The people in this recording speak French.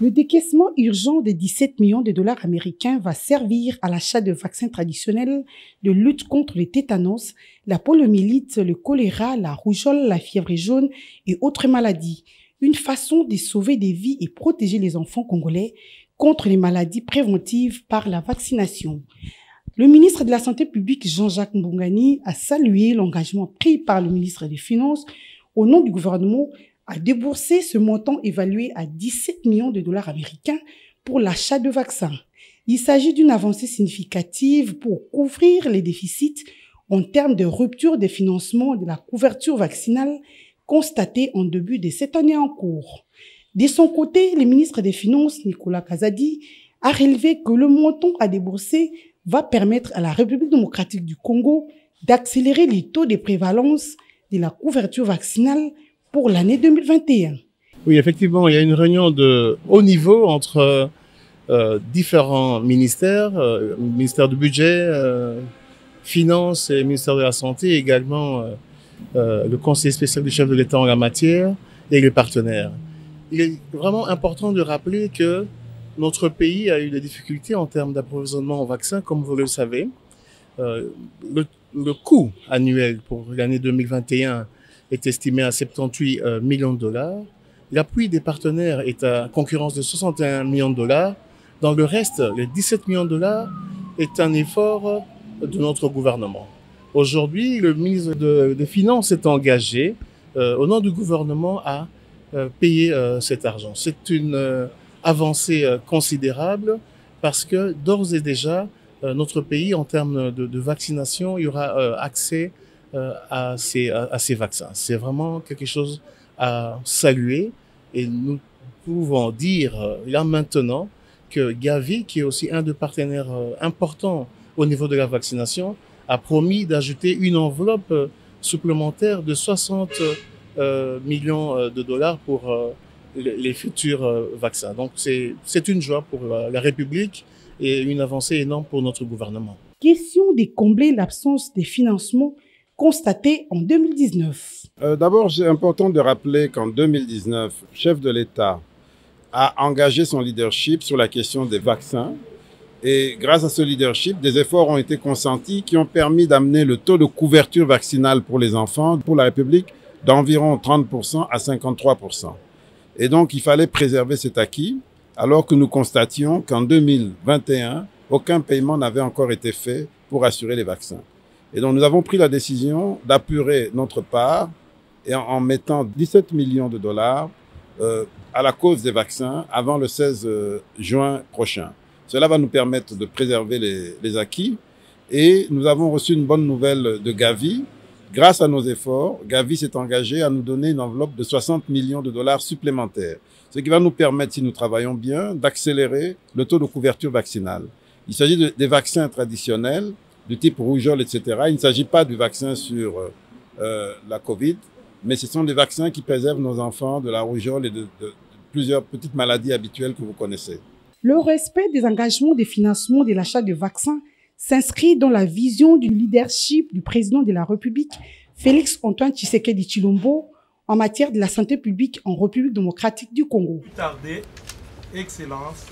Le décaissement urgent de 17 millions de dollars américains va servir à l'achat de vaccins traditionnels de lutte contre le tétanos, la poliomyélite, le choléra, la rougeole, la fièvre jaune et autres maladies. Une façon de sauver des vies et protéger les enfants congolais contre les maladies préventives par la vaccination. Le ministre de la Santé publique, Jean-Jacques Mbongani, a salué l'engagement pris par le ministre des Finances au nom du gouvernement à débourser ce montant évalué à 17 millions de dollars américains pour l'achat de vaccins. Il s'agit d'une avancée significative pour couvrir les déficits en termes de rupture des financements de la couverture vaccinale constatée en début de cette année en cours. De son côté, le ministre des Finances, Nicolas Kazadi, a relevé que le montant à débourser va permettre à la République démocratique du Congo d'accélérer les taux de prévalence de la couverture vaccinale pour l'année 2021. Oui, effectivement, il y a une réunion de haut niveau entre différents ministères, ministère du budget, finances et ministère de la santé, également le conseiller spécial du chef de l'État en la matière et les partenaires. Il est vraiment important de rappeler que notre pays a eu des difficultés en termes d'approvisionnement en vaccins, comme vous le savez. Le coût annuel pour l'année 2021 est estimé à 78 millions de dollars. L'appui des partenaires est à concurrence de 61 millions de dollars. Dans le reste, les 17 millions de dollars est un effort de notre gouvernement. Aujourd'hui, le ministre des Finances est engagé au nom du gouvernement à payer cet argent. C'est une avancée considérable parce que d'ores et déjà, notre pays, en termes de vaccination, il y aura accès à ces vaccins. C'est vraiment quelque chose à saluer et nous pouvons dire là maintenant que Gavi, qui est aussi un des partenaires importants au niveau de la vaccination, a promis d'ajouter une enveloppe supplémentaire de 60 millions de dollars pour les futurs vaccins. Donc c'est une joie pour la République et une avancée énorme pour notre gouvernement. Question de combler l'absence des financements constatés en 2019. D'abord, c'est important de rappeler qu'en 2019, le chef de l'État a engagé son leadership sur la question des vaccins. Et grâce à ce leadership, des efforts ont été consentis qui ont permis d'amener le taux de couverture vaccinale pour les enfants, pour la République, d'environ 30% à 53%. Et donc, il fallait préserver cet acquis, alors que nous constations qu'en 2021, aucun paiement n'avait encore été fait pour assurer les vaccins. Et donc, nous avons pris la décision d'apurer notre part et en mettant 17 millions de dollars à la cause des vaccins avant le 16 juin prochain. Cela va nous permettre de préserver les acquis. Et nous avons reçu une bonne nouvelle de Gavi. Grâce à nos efforts, Gavi s'est engagé à nous donner une enveloppe de 60 millions de dollars supplémentaires. Ce qui va nous permettre, si nous travaillons bien, d'accélérer le taux de couverture vaccinale. Il s'agit des vaccins traditionnels, du type rougeole, etc. Il ne s'agit pas du vaccin sur la Covid, mais ce sont des vaccins qui préservent nos enfants de la rougeole et de plusieurs petites maladies habituelles que vous connaissez. Le respect des engagements de financement de l'achat de vaccins s'inscrit dans la vision du leadership du président de la République, Félix-Antoine Tshisekedi Tshilombo, en matière de la santé publique en République démocratique du Congo. Plus tarder, Excellence.